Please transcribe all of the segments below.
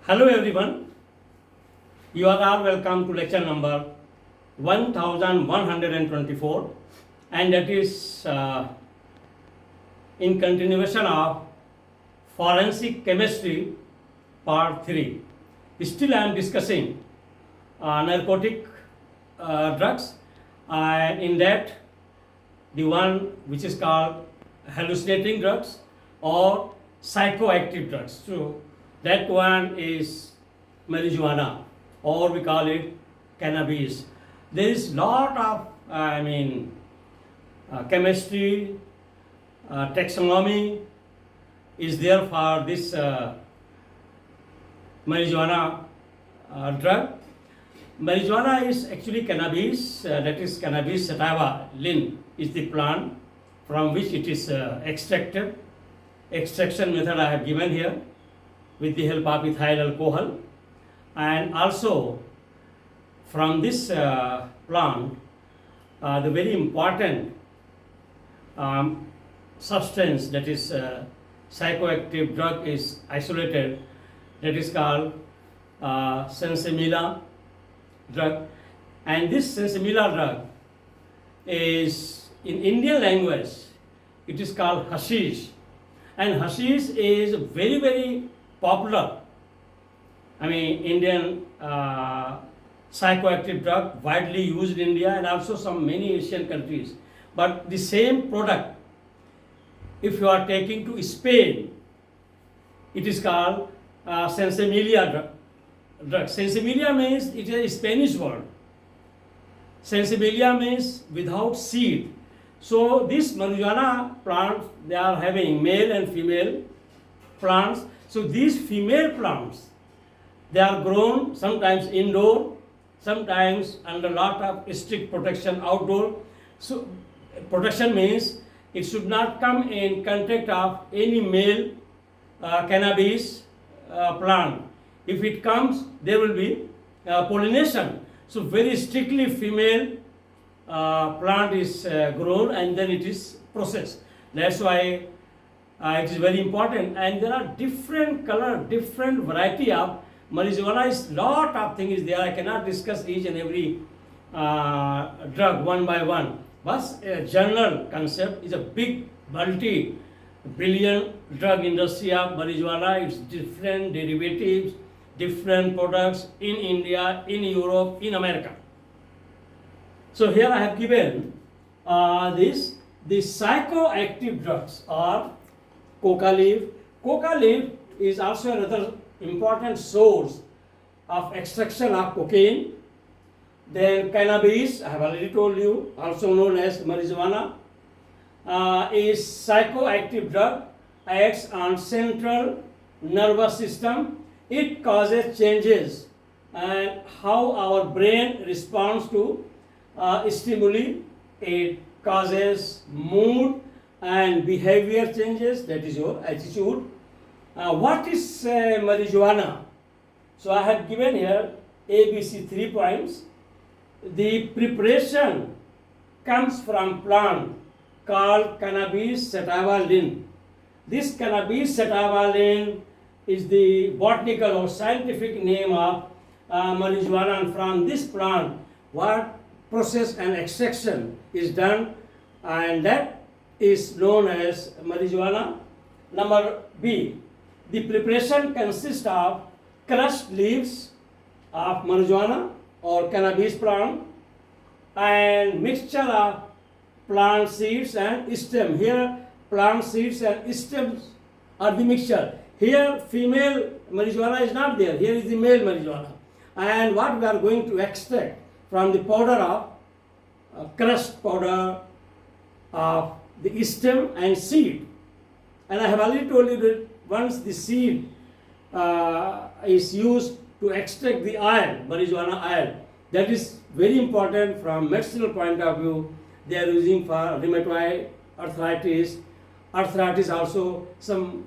Hello everyone, you are all welcome to lecture number 1124, and that is in continuation of forensic chemistry part 3. Still I am discussing narcotic drugs, and in that the one which is called hallucinating drugs or psychoactive drugs. So that one is marijuana, or we call it cannabis. There is lot of chemistry, taxonomy is there for this marijuana drug. Marijuana is actually cannabis, that is cannabis sativa lin is the plant from which it is extracted. Extraction method I have given here with the help of ethyl alcohol, and also from this plant the very important substance, that is psychoactive drug, is isolated, that is called sensimilla drug. And this sensimilla drug is, in Indian language, it is called hashish, and hashish is very very popular. Indian psychoactive drug widely used in India and also some many Asian countries. But the same product, if you are taking to Spain, it is called sensimilla drug. Sensimilla means it is a Spanish word. Sensimilla means without seed. So this marijuana plants, they are having male and female plants. So these female plants, they are grown sometimes indoor, sometimes under lot of strict protection outdoor. So protection means it should not come in contact of any male cannabis plant. If it comes, there will be pollination. So very strictly female plant is grown and then it is processed. That's why it is very important. And there are different color, different variety of marijuana. Is lot of things is there. I cannot discuss each and every drug one by one. But a general concept is a big multi-billion drug industry of marijuana. It's different derivatives, different products in India, in Europe, in America. So here I have given the psychoactive drugs are coca leaf. Coca leaf is also another important source of extraction of cocaine. Then cannabis, I have already told you, also known as marijuana, is psychoactive drug, acts on central nervous system. It causes changes and how our brain responds to stimuli. It causes mood and behavior changes, that is your attitude. What is marijuana? So I have given here ABC 3 points. The preparation comes from plant called cannabis sativa lin. This cannabis sativa lin is the botanical or scientific name of marijuana, and from this plant what process and extraction is done, and that is known as marijuana. Number B, the preparation consists of crushed leaves of marijuana or cannabis plant and mixture of plant seeds and stem. Here plant seeds and stems are the mixture. Here female marijuana is not there, here is the male marijuana. And what we are going to extract from the powder of crushed powder of the stem and seed. And I have already told you that once the seed is used to extract the oil, marijuana oil, that is very important from medicinal point of view. They are using for rheumatoid arthritis, also some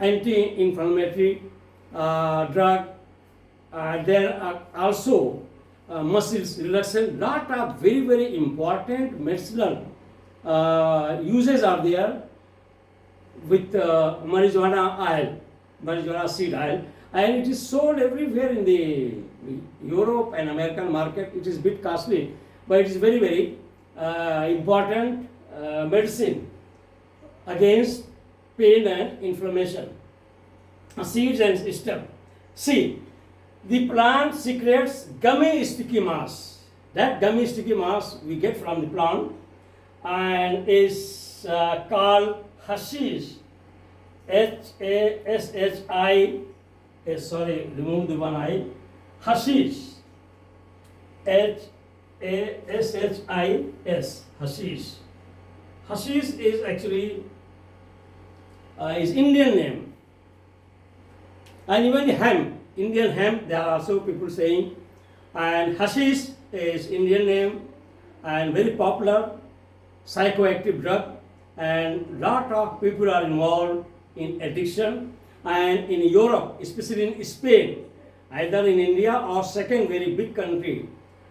anti-inflammatory drug. There are also muscles relaxant. Lot of very very important medicinal uses are there with marijuana oil. marijuana seed oil, and it is sold everywhere in the Europe and American market. It is a bit costly, but it is very, very important medicine against pain and inflammation. Seeds and stem. See, the plant secretes gummy sticky mass. That gummy sticky mass we get from the plant and is called hashish. H-A-S-H-I-S, sorry, remove the one I. Hashish. H-A-S-H-I-S. Hashish. Hashish is actually is Indian name. And even hemp, Indian hemp, there are also people saying. And hashish is Indian name and very popular psychoactive drug, and lot of people are involved in addiction. And in Europe, especially in Spain, either in India or second very big country,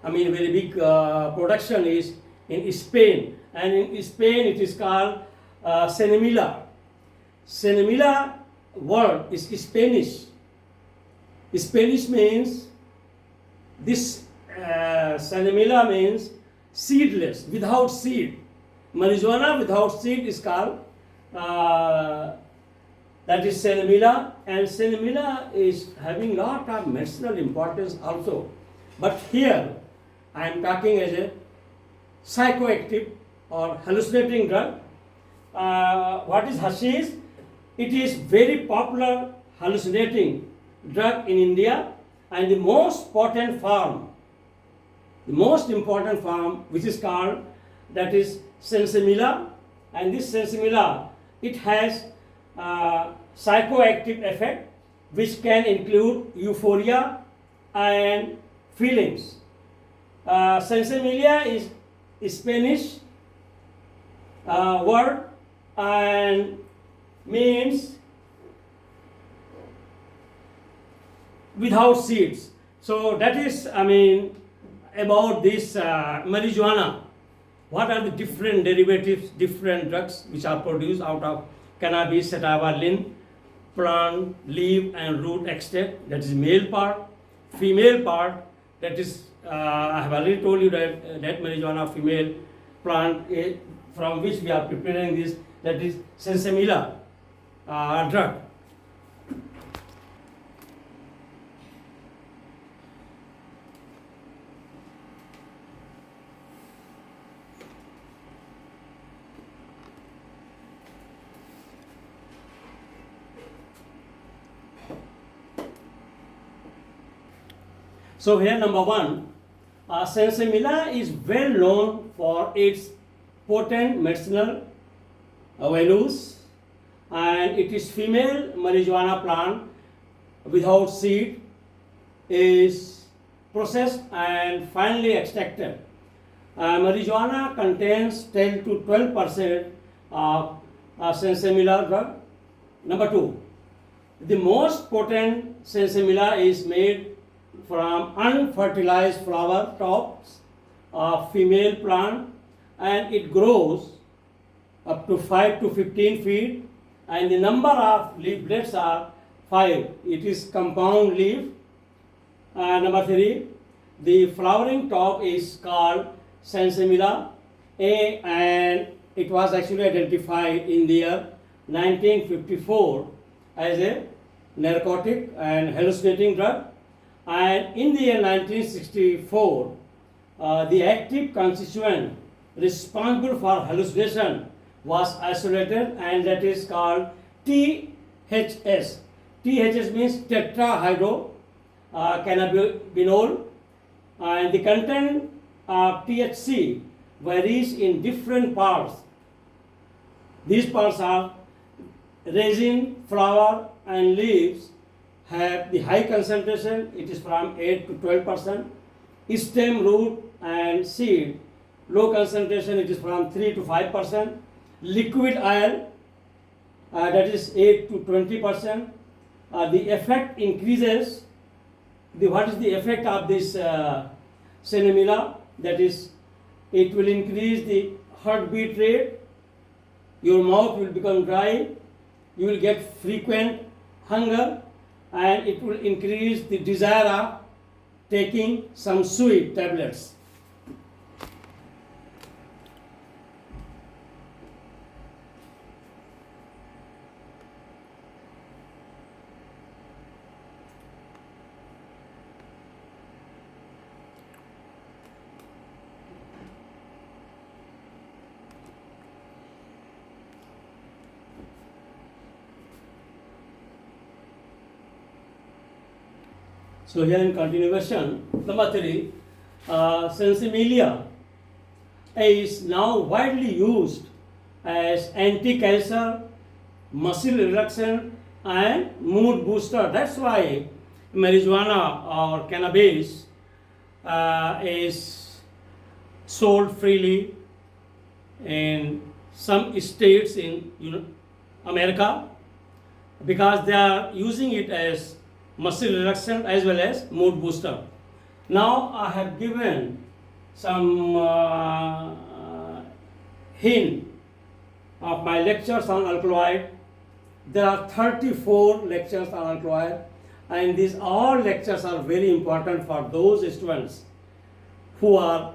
very big production is in Spain. And in Spain it is called Cinemila. Cinemila word is Spanish. Spanish means this Cinemila means seedless, without seed. Marijuana without seed is called that is Cinemila, and Cinemila is having lot of medicinal importance also. But here I am talking as a psychoactive or hallucinating drug. What is hashish? It is very popular hallucinating drug in India, and the most important form which is called, that is sensimilla, and this sensimilla, it has psychoactive effect which can include euphoria and feelings. Sensimilla is Spanish word and means without seeds. So that is, about this marijuana. What are the different derivatives, different drugs which are produced out of cannabis, sativa, lin, plant, leaf and root extract? That is male part. Female part, that is, I have already told you that marijuana female plant from which we are preparing this, that is sensimilla drug. So here number one, sensimilla is well known for its potent medicinal values, and it is female marijuana plant without seed, is processed and finally extracted. Marijuana contains 10 to 12% of sensimilla drug. Number two, the most potent sensimilla is made from unfertilized flower tops of female plant, and it grows up to 5 to 15 feet, and the number of leaflets are 5. It is compound leaf. Number 3, the flowering top is called sensimilla, and it was actually identified in the year 1954 as a narcotic and hallucinating drug. And in the year 1964, the active constituent responsible for hallucination was isolated, and that is called THS. THS means tetrahydrocannabinol, and the content of THC varies in different parts. These parts are resin, flower and leaves have the high concentration, it is from 8 to 12%. Stem, root and seed, low concentration, it is from 3 to 5%. Liquid oil, that is 8 to 20%. The effect increases. What is the effect of this sensimilla? That is, it will increase the heartbeat rate, your mouth will become dry, you will get frequent hunger, and it will increase the desire of taking some sweet tablets. So here in continuation, number 3, sensimilia is now widely used as anti-cancer, muscle relaxant, and mood booster. That's why marijuana or cannabis is sold freely in some states in America, because they are using it as muscle relaxant as well as mood booster. Now I have given some hint of my lectures on alkaloid. There are 34 lectures on alkaloid, and these all lectures are very important for those students who are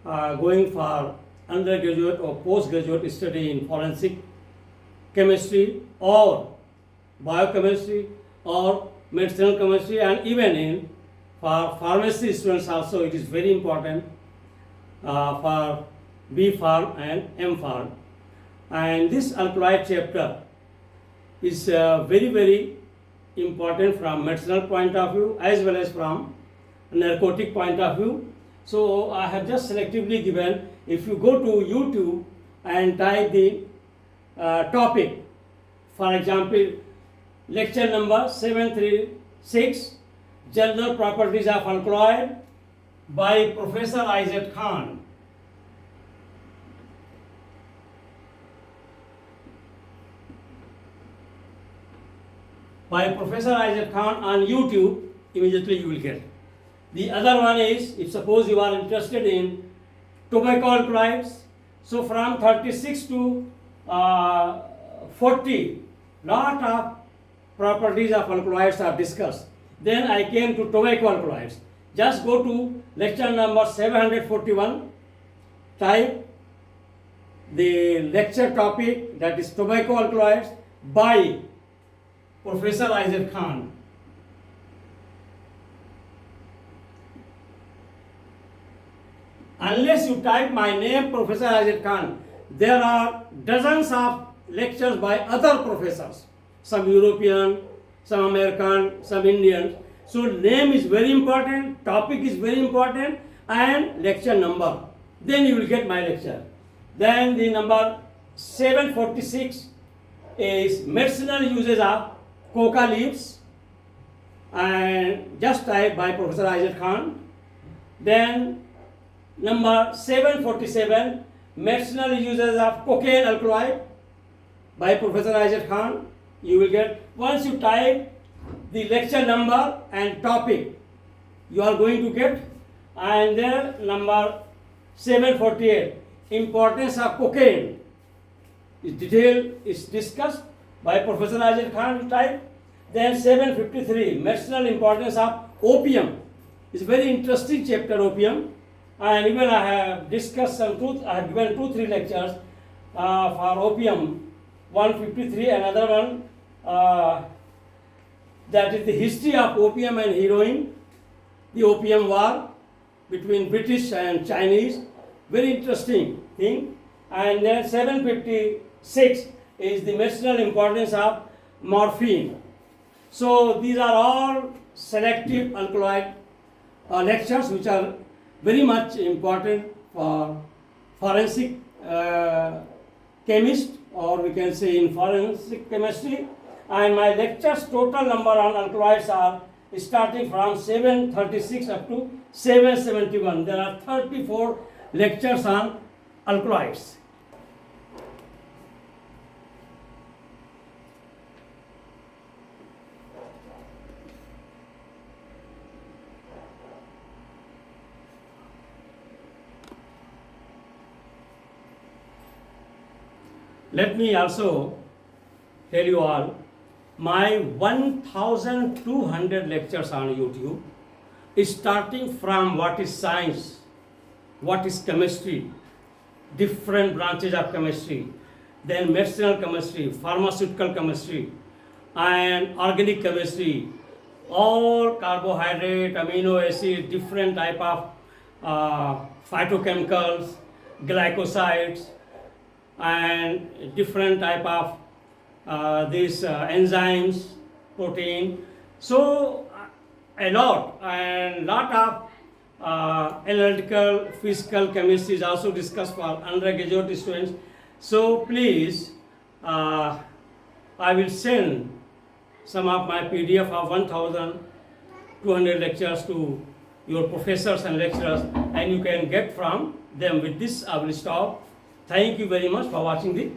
going for undergraduate or postgraduate study in forensic chemistry or biochemistry or medicinal chemistry, and even in for pharmacy students also it is very important for B Pharm and M Pharm. And this alkaloid chapter is very, very important from medicinal point of view as well as from narcotic point of view. So I have just selectively given, if you go to YouTube and type the topic, for example, lecture number 736, General Properties of Alkaloid by Professor Isaac Khan. By Professor Isaac Khan on YouTube, immediately you will get. The other one is, if suppose you are interested in tobacco alkaloids, so from 36 to 40, lot of properties of alkaloids are discussed. Then I came to tobacco alkaloids. Just go to lecture number 741, type the lecture topic, that is tobacco alkaloids by Professor Isaac Khan. Unless you type my name, Professor Isaac Khan, there are dozens of lectures by other professors, some European, some American, some Indian. So name is very important, topic is very important, and lecture number. Then you will get my lecture. Then the number 746 is medicinal uses of coca leaves, and just type by Professor Isaac Khan. Then number 747, medicinal uses of cocaine alkaloid by Professor Isaac Khan. You will get, once you type the lecture number and topic, you are going to get. And then number 748, importance of cocaine, is detail is discussed by Professor Isaac Khan, type. Then 753, medicinal importance of opium, is very interesting chapter, opium. And even I have discussed some truth, I have given 2-3 lectures for opium, 153, another one that is the history of opium and heroin, the opium war between British and Chinese, very interesting thing. And then 756 is the medicinal importance of morphine. So these are all selective alkaloid lectures which are very much important for forensic chemist, or we can say in forensic chemistry. And my lectures total number on alkaloids are starting from 736 up to 771. There are 34 lectures on alkaloids. Let me also tell you all my 1200 lectures on YouTube, starting from what is science, what is chemistry, different branches of chemistry, then medicinal chemistry, pharmaceutical chemistry, and organic chemistry, all carbohydrate, amino acid, different type of phytochemicals, glycosides, and different type of these enzymes, protein. So a lot of analytical physical chemistry is also discussed for undergraduate students. So please, I will send some of my PDF of 1200 lectures to your professors and lecturers, and you can get from them. With this, I will stop. Thank you very much for watching the